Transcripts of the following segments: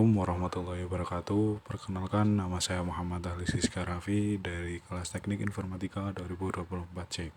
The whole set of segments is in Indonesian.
Assalamualaikum warahmatullahi wabarakatuh. Perkenalkan, nama saya Muhammad Ali Siska Raffi dari kelas Teknik Informatika 2024 C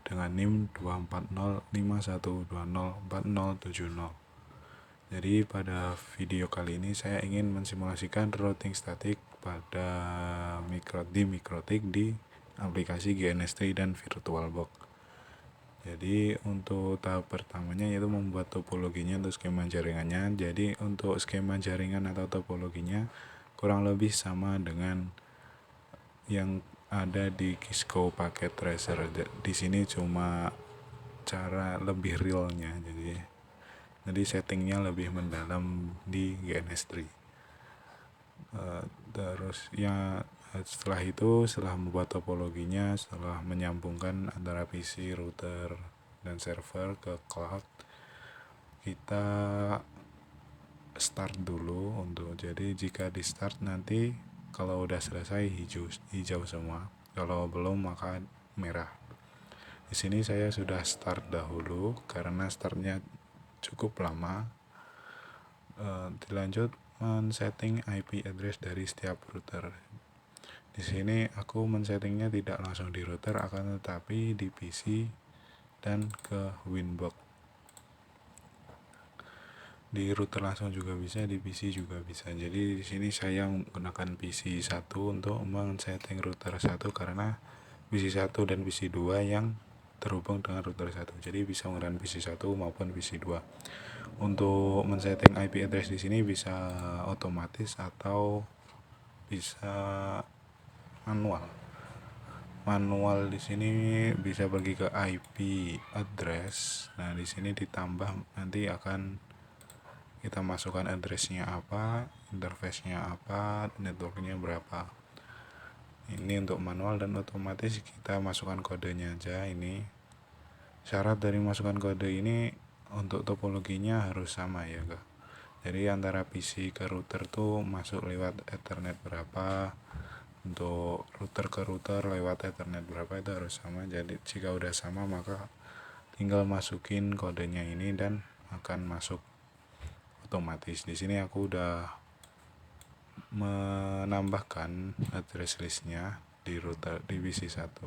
dengan NIM 24051204070. Jadi pada video kali ini saya ingin mensimulasikan routing statik pada mikrotik di aplikasi GNS3 dan VirtualBox. Jadi untuk tahap pertamanya yaitu membuat topologinya untuk skema jaringannya. Jadi untuk skema jaringan atau topologinya kurang lebih sama dengan yang ada di Cisco Packet Tracer. Di sini cuma cara lebih realnya. Jadi settingnya lebih mendalam di GNS3. Terus ya setelah membuat topologinya, setelah menyambungkan antara PC, router, dan server ke cloud, kita start dulu. Jadi jika di start nanti kalau udah selesai hijau semua, kalau belum maka merah. Di sini saya sudah start dahulu karena startnya cukup lama. Dilanjut men-setting IP address dari setiap router. Di sini aku men-settingnya tidak langsung di router, akan tetapi di PC dan ke Winbox. Di router langsung juga bisa, di PC juga bisa. Jadi di sini saya menggunakan PC 1 untuk men-setting router 1 karena PC 1 dan PC 2 yang terhubung dengan router 1. Jadi bisa menggunakan PC 1 maupun PC 2. Untuk men-setting IP address di sini bisa otomatis atau bisa manual. Manual di sini bisa pergi ke IP address. Nah, di sini ditambah nanti akan kita masukkan addressnya apa, interface-nya apa, networknya berapa. Ini untuk manual, dan otomatis kita masukkan kodenya aja. Ini syarat dari masukkan kode ini untuk topologinya harus sama ya, Kak. Jadi antara PC ke router tuh masuk lewat Ethernet berapa, untuk router ke router lewat Ethernet berapa, itu harus sama. Jadi jika udah sama maka tinggal masukin kodenya ini dan akan masuk otomatis. Di sini aku udah menambahkan address listnya di router di PC 1.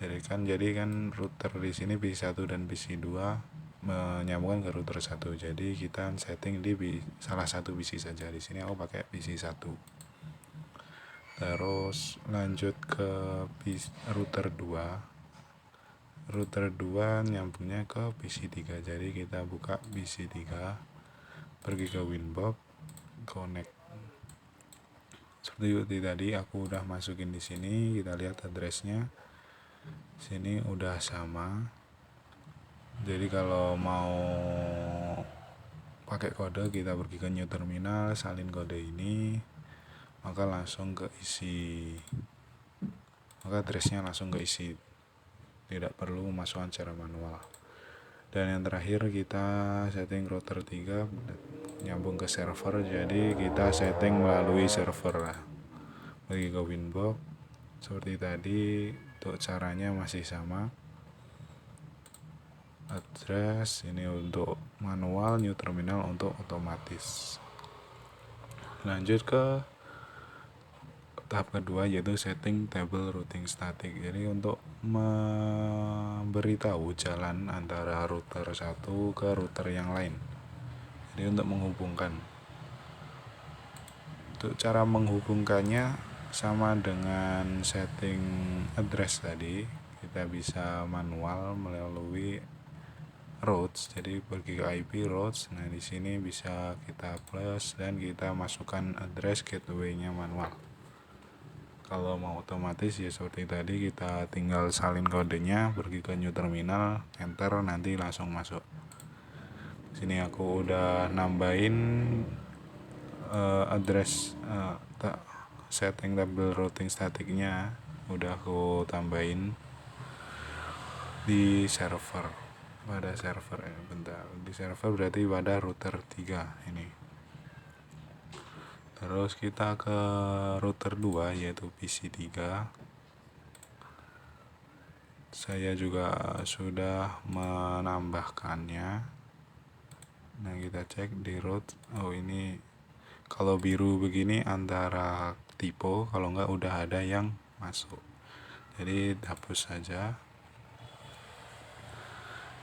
Jadi kan router di sini PC 1 dan PC 2 menyambungkan ke router 1. Jadi kita setting di salah satu PC saja. Di sini aku pakai PC 1. Terus lanjut ke router 2. Router 2 nyambungnya ke PC 3. Jadi kita buka PC 3, pergi ke Winbox, connect. Seperti tadi aku udah masukin di sini, kita lihat addressnya. Sini udah sama. Jadi kalau mau pakai kode, kita pergi ke new terminal, salin kode ini, maka addressnya langsung keisi, tidak perlu memasukkan secara manual. Dan yang terakhir kita setting router 3 nyambung ke server. Jadi kita setting melalui server lah. Pergi ke Winbox seperti tadi. Untuk caranya masih sama. Address ini untuk manual, new terminal untuk otomatis. Lanjut ke tahap kedua, yaitu setting table routing static. Jadi untuk memberitahu jalan antara router satu ke router yang lain. Jadi untuk menghubungkan. Untuk cara menghubungkannya sama dengan setting address tadi. Kita bisa manual melalui routes. Jadi pergi ke IP routes. Nah, di sini bisa kita plus dan kita masukkan address gateway-nya manual. Kalau mau otomatis ya seperti tadi, kita tinggal salin kodenya, pergi ke new terminal, enter, nanti langsung masuk. Sini aku udah nambahin address setting table routing statiknya, udah aku tambahin di server. Pada server di server berarti pada router 3 ini. Terus kita ke router 2 yaitu PC 3. Saya juga sudah menambahkannya. Nah, kita cek di route. Oh, ini Kalau biru begini antara typo, kalau enggak udah ada yang masuk, jadi hapus saja.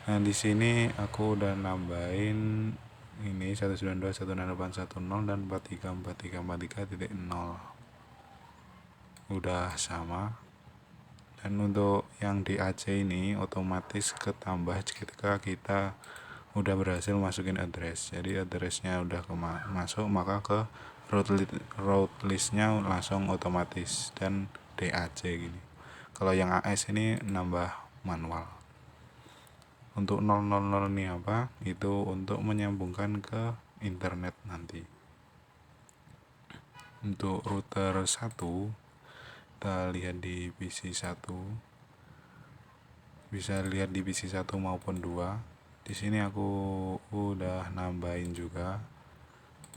Nah di sini aku udah nambahin ini 192.168.10 dan 43.43.43.0 udah sama. Dan untuk yang di AC ini otomatis ketambah ketika kita udah berhasil masukin address. Jadi addressnya udah masuk, maka ke route listnya langsung otomatis dan DAC gini. Kalau yang AS ini nambah manual. Untuk 000 ini apa? Itu untuk menyambungkan ke internet nanti. Untuk router 1 kita lihat di PC 1, bisa lihat di PC 1 maupun 2. Di sini aku udah nambahin juga.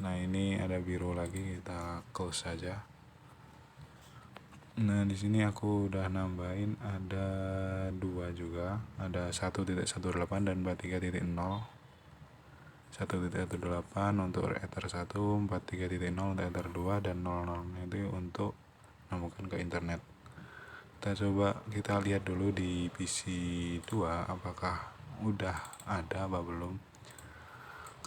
Nah ini ada biru lagi, kita close saja. Nah di sini aku udah nambahin ada 2 juga, ada 1.18 dan 43.0. 1.18 untuk ether 1, 43.0 untuk ether 2, dan 00 itu untuk menyambungkan ke internet. Kita lihat dulu di PC 2 apakah udah ada apa belum,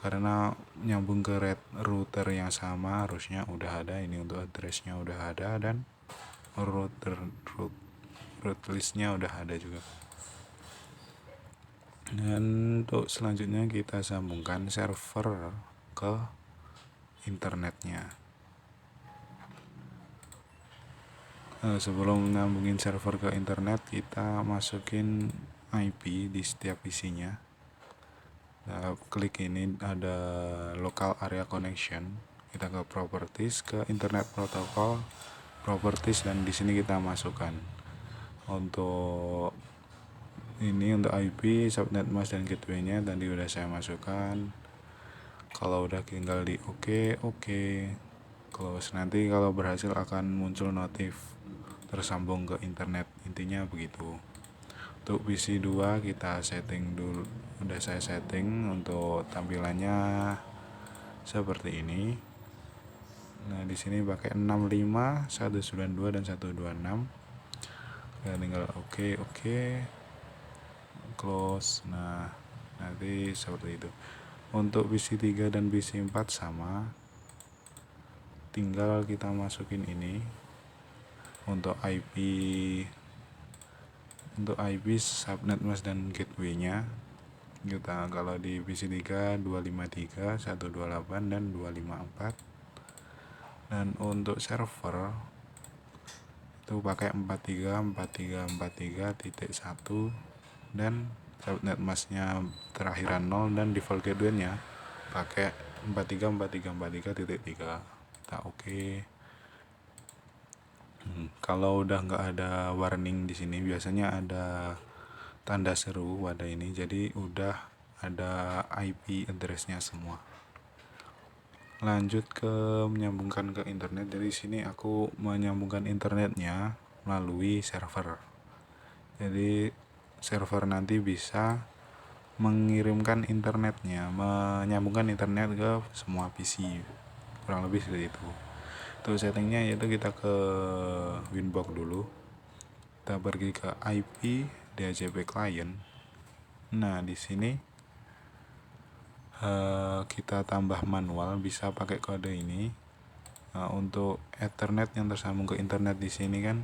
karena nyambung ke router yang sama harusnya udah ada. Ini untuk addressnya udah ada dan route listnya udah ada juga. Dan untuk selanjutnya kita sambungkan server ke internetnya. Sebelum nyambungin server ke internet, kita masukin IP di setiap PC-nya. Nah, klik ini ada local area connection, kita ke properties, ke internet protocol properties, dan di sini kita masukkan untuk IP, subnet mask, dan gateway-nya tadi udah saya masukkan. Kalau udah tinggal di oke, close. Nanti kalau berhasil akan muncul notif tersambung ke internet, intinya begitu. Untuk PC 2 kita setting dulu, udah saya setting untuk tampilannya seperti ini. Nah di sini pakai 65, 192 dan 126. Ya, tinggal oke, close. Nah nanti seperti itu. Untuk PC 3 dan PC 4 sama, tinggal kita masukin ini untuk IP subnet mask dan gateway-nya. Kita kalau di PC 3 253, 128 dan 254. Dan untuk server itu pakai 43.43.43.1 dan subnet masknya terakhiran 0 dan default gateway-nya pakai 43.43.43.3. Kita oke. Kalau udah nggak ada warning di sini, biasanya ada tanda seru pada ini, jadi udah ada IP address-nya semua. Lanjut ke menyambungkan ke internet. Dari sini aku menyambungkan internetnya melalui server. Jadi server nanti bisa mengirimkan internetnya, menyambungkan internet ke semua PC, kurang lebih seperti itu. Untuk settingnya yaitu kita ke Winbox dulu, kita pergi ke IP DHCP client. Nah di sini kita tambah manual, bisa pakai kode ini. Untuk Ethernet yang tersambung ke internet di sini kan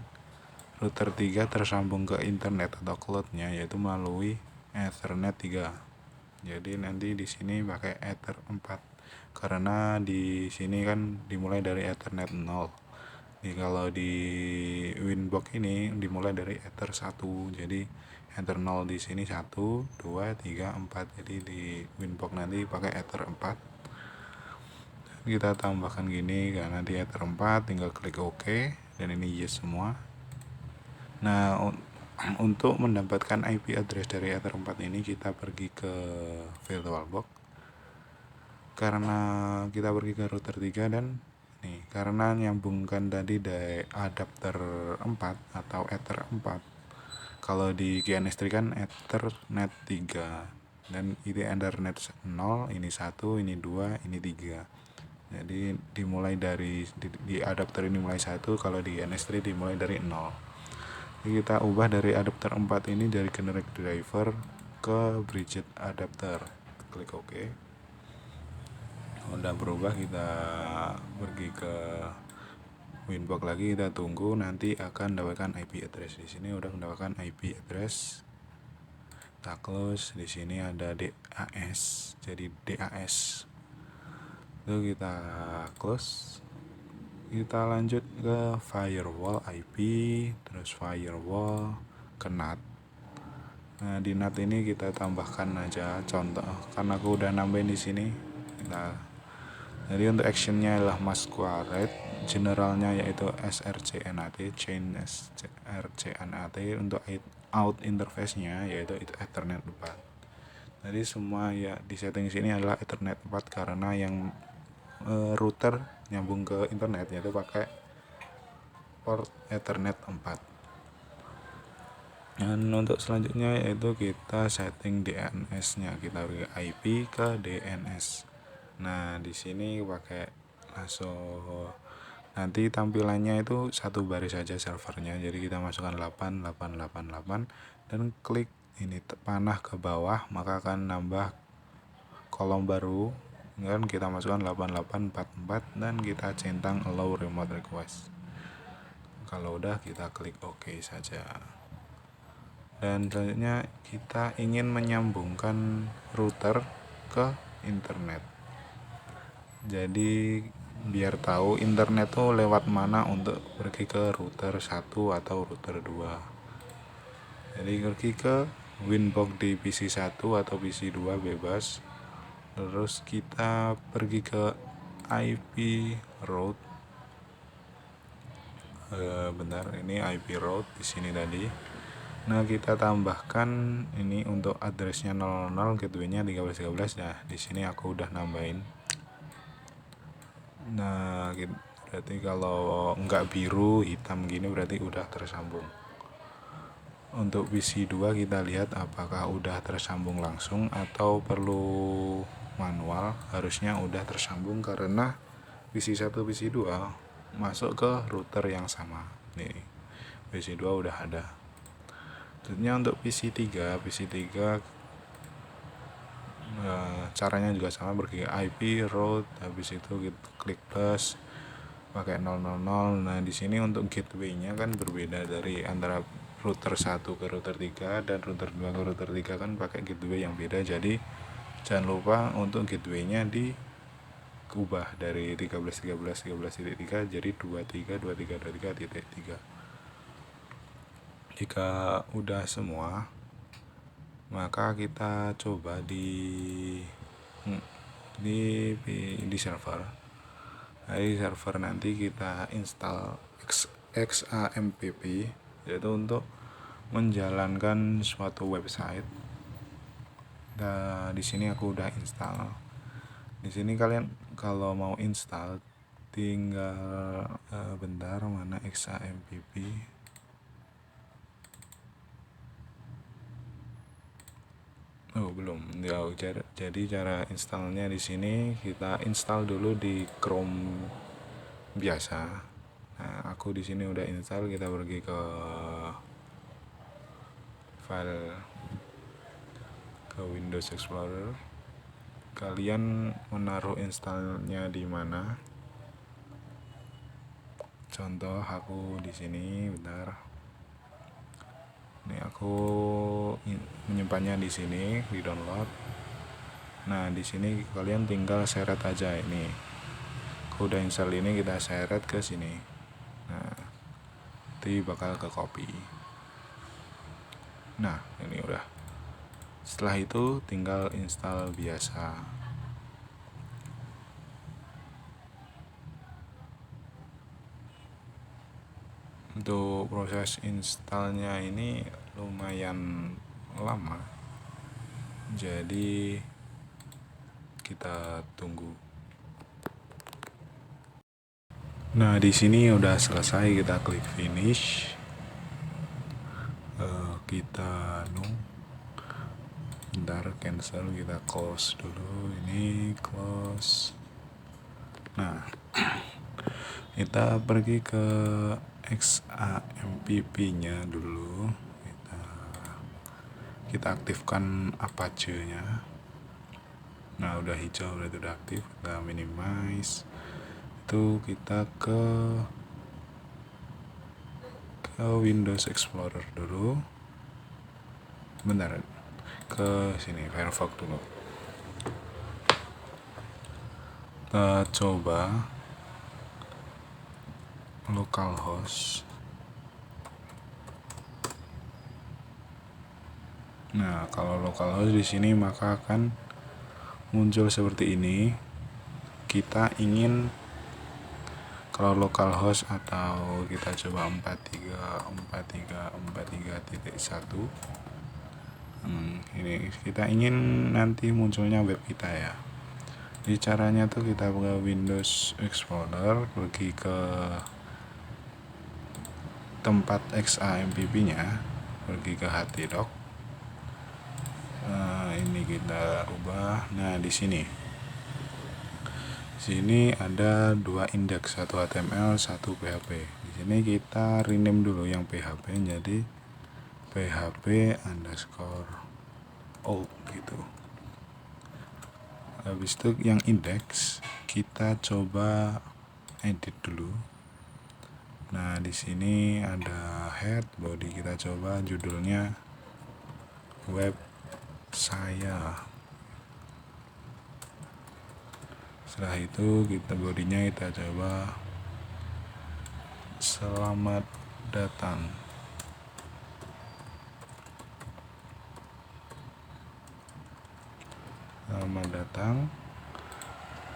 router 3 tersambung ke internet atau cloud-nya yaitu melalui Ethernet 3. Jadi nanti di sini pakai Ether 4 karena di sini kan dimulai dari Ethernet 0. Jadi kalau di Winbox ini dimulai dari Ether 1. Jadi Ether 0 di sini 1, 2, 3, 4. Jadi di Winbox nanti pakai Ether 4. Kita tambahkan gini karena di Ether 4, tinggal klik OK dan ini yes semua. Nah, untuk mendapatkan IP address dari Ether 4 ini kita pergi ke VirtualBox. Karena kita pergi ke router 3 dan nih, karena nyambungkan tadi dari adapter 4 atau Ether 4. Kalau di GNS3 kan Ethernet 3 dan ini Ethernet 0, ini 1, ini 2, ini 3. Jadi dimulai dari di adapter ini mulai 1, kalau di NS3 dimulai dari 0. Jadi kita ubah dari adapter 4 ini dari generic driver ke bridget adapter. Klik OK. Udah berubah, kita pergi ke Winbox lagi, kita tunggu, nanti akan mendapatkan IP address. Di sini udah mendapatkan IP address. Kita close. Di sini ada DAS, jadi DAS. Itu kita close. Kita lanjut ke firewall IP, terus firewall ke NAT. Nah, di NAT ini kita tambahkan aja contoh, karena aku udah nambahin di sini. Jadi untuk actionnya adalah masquerade, generalnya yaitu srcnat, chain srcnat. Untuk out interface-nya yaitu Ethernet 4. Jadi semua ya di setting sini adalah Ethernet 4 karena yang router nyambung ke internet yaitu pakai port Ethernet 4. Dan untuk selanjutnya yaitu kita setting DNS-nya, kita beri IP ke DNS. Nah, di sini pakai langsung, nanti tampilannya itu satu baris saja servernya. Jadi kita masukkan 8888 dan klik ini panah ke bawah, maka akan nambah kolom baru. Dan kita masukkan 8844 dan kita centang allow remote request. Kalau udah, kita klik OK saja. Dan selanjutnya kita ingin menyambungkan router ke internet. Jadi biar tahu internet tuh lewat mana untuk pergi ke router 1 atau router 2. Jadi pergi ke Winbox di PC 1 atau PC 2 bebas. Terus kita pergi ke IP route. Bentar, ini IP route di sini tadi. Nah, kita tambahkan ini untuk addressnya 00, gateway-nya 1313. Nah, di sini aku udah nambahin. Nah, berarti kalau enggak biru hitam gini berarti udah tersambung. Untuk PC 2 kita lihat apakah udah tersambung langsung atau perlu manual. Harusnya udah tersambung karena PC 1 PC 2 masuk ke router yang sama. Nih, PC 2 udah ada. Selanjutnya untuk PC 3 caranya juga sama, pergi ke IP route, habis itu kita klik plus pakai 000. Nah, di sini untuk gateway-nya kan berbeda dari antara router 1 ke router 3 dan router 2 ke router 3 kan pakai gateway yang beda. Jadi jangan lupa untuk gateway-nya diubah dari 13.13.13.3 jadi 23.23.23.3. Jika udah semua, maka kita coba di server. Di server nanti kita install XAMPP, yaitu untuk menjalankan suatu website. Nah, di sini aku udah install. Di sini kalian kalau mau install tinggal bentar, mana XAMPP. Oh, belum. Ya, jadi cara installnya di sini kita install dulu di Chrome biasa. Nah, aku di sini udah install. Kita pergi ke file, ke Windows Explorer. Kalian menaruh installnya di mana? Contoh aku di sini, bentar. Ini aku menyimpannya di sini di download. Nah, di sini kalian tinggal seret aja ini. Aku udah install ini, kita seret ke sini. Nah, nanti bakal ke copy. Nah, ini udah. Setelah itu tinggal install biasa. Untuk proses installnya ini lumayan lama, jadi kita tunggu. Nah, di sini udah selesai, kita klik finish. Kita bentar, cancel, kita close dulu. Ini close. Nah, kita pergi ke XAMPP nya dulu, kita aktifkan Apache nya. Nah, udah hijau, berarti udah aktif. Kita minimize, itu kita ke Windows Explorer dulu. Bentar, ke sini Firefox dulu. Kita coba localhost. Nah, kalau localhost di sini maka akan muncul seperti ini. Kita ingin kalau localhost atau kita coba 434343.1. Ini kita ingin nanti munculnya web kita ya. Jadi caranya tuh kita ke Windows Explorer, pergi ke tempat XAMPP nya, pergi ke htdoc. Ini kita ubah. Nah, di sini ada dua indeks, satu HTML, satu PHP. Di sini kita rename dulu yang PHP jadi php_old gitu. Habis itu yang indeks kita coba edit dulu. Nah, di sini ada head, body, kita coba judulnya web saya. Setelah itu kita bodinya kita coba selamat datang.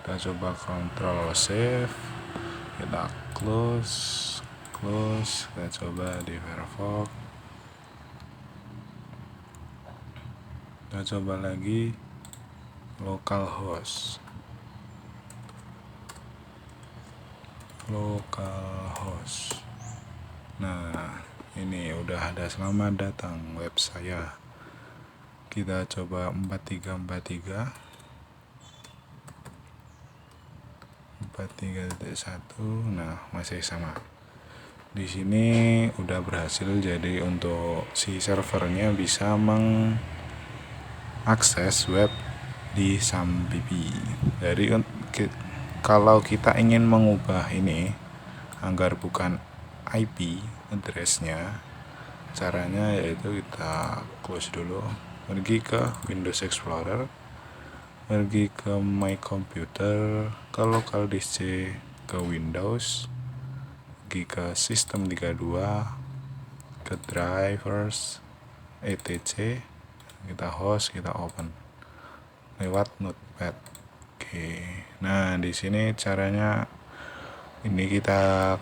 Kita coba Ctrl save, kita close, kita coba di Firefox. Kita coba lagi localhost. Nah, ini udah ada selamat datang web saya. Kita coba 43.1. Nah, masih sama. Di sini udah berhasil, jadi untuk si servernya bisa mengakses web di XAMPP. Jadi kalau kita ingin mengubah ini agar bukan IP address-nya, caranya yaitu kita close dulu, pergi ke Windows Explorer, pergi ke My Computer, ke local disk C, ke Windows, pergi ke System 32, ke drivers, etc. Kita host, kita open lewat notepad. Oke. Nah, di sini caranya ini kita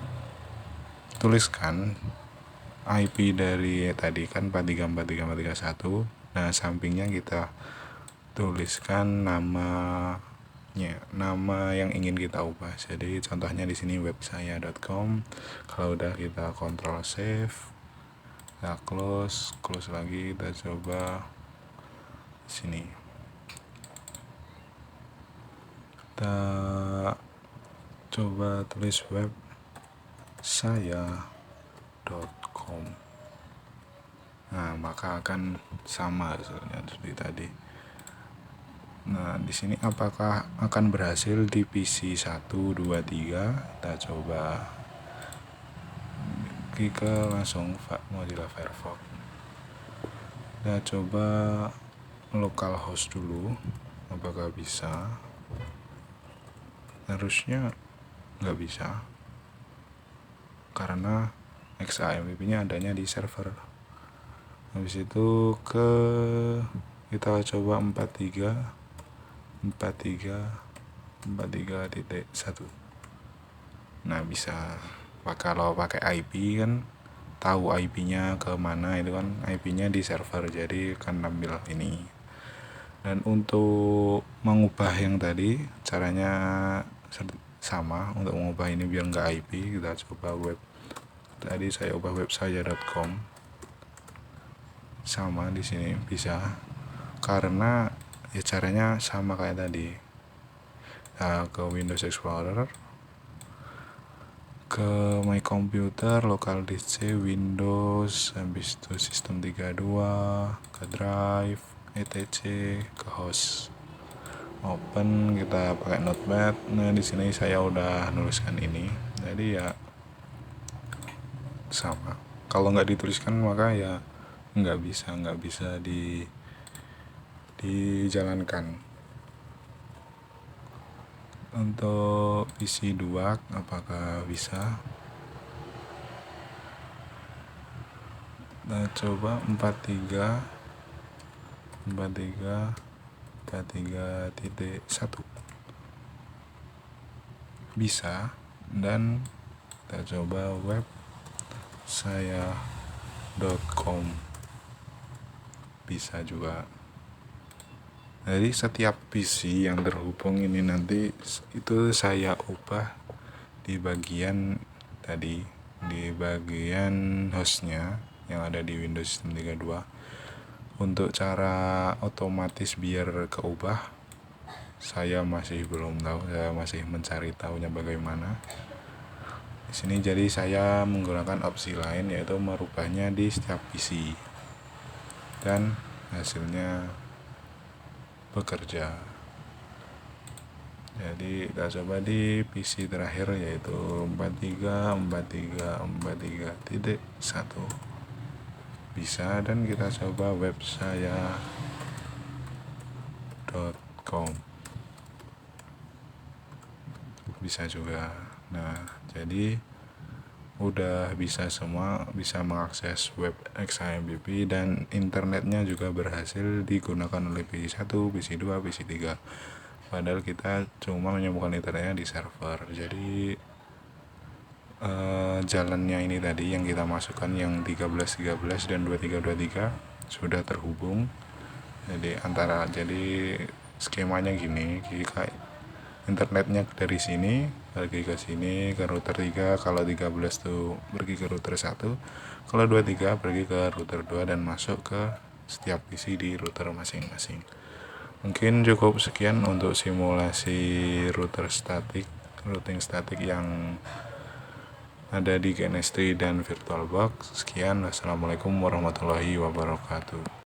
tuliskan IP dari tadi kan 434341. Nah, sampingnya kita tuliskan nama yang ingin kita ubah. Jadi contohnya di sini websaya.com. Kalau udah kita Ctrl save, kita close lagi, kita coba sini. Kita coba tulis websaya.com. Nah, maka akan sama hasilnya seperti tadi. Nah, di sini apakah akan berhasil di PC 1, 2, 3? Kita coba ke langsung Mozilla Firefox. Kita coba localhost dulu, apakah bisa? Harusnya nggak bisa karena XAMPP nya adanya di server. Habis itu kita coba 43.1. Nah, bisa. Kalau pakai IP kan tahu IP-nya ke mana, itu kan IP-nya di server, jadi akan ambil ini. Dan untuk mengubah yang tadi caranya sama. Untuk mengubah ini biar nggak IP, kita coba tadi saya ubah websaya.com. Sama di sini bisa, karena ya caranya sama kayak tadi. kita ke Windows Explorer, ke My Computer, local disk C, Windows, habis itu sistem 32, ke drive, etc, ke host, open, kita pakai notepad. Nah, di sini saya udah nuliskan ini, jadi ya sama. Kalau nggak dituliskan maka ya nggak bisa dijalankan. Untuk PC 2 apakah bisa? Nah, coba 43.1 bisa, dan kita coba web saya.com bisa juga. Jadi setiap PC yang terhubung ini nanti itu saya ubah di bagian tadi, di bagian hostnya yang ada di Windows 32. Untuk cara otomatis biar keubah saya masih belum tahu, saya masih mencari tahunya bagaimana. Di sini jadi saya menggunakan opsi lain, yaitu merubahnya di setiap PC dan hasilnya bekerja. Jadi kita coba di PC terakhir, yaitu 43.43.43.1 bisa, dan kita coba web saya.com bisa juga. Nah, jadi udah bisa semua, bisa mengakses web XAMPP, dan internetnya juga berhasil digunakan oleh PC 1, PC 2, PC 3. Padahal kita cuma menyambungkan internetnya di server. Jadi jalannya ini tadi yang kita masukkan, yang 1313 dan 2323 sudah terhubung. Jadi skemanya gini, jika internetnya dari sini pergi ke sini ke router 3, kalau 13 tuh pergi ke router 1, kalau 23 pergi ke router 2 dan masuk ke setiap PC di router masing-masing. Mungkin cukup sekian untuk simulasi routing statik yang ada di GNS3 dan VirtualBox. Sekian, wassalamualaikum warahmatullahi wabarakatuh.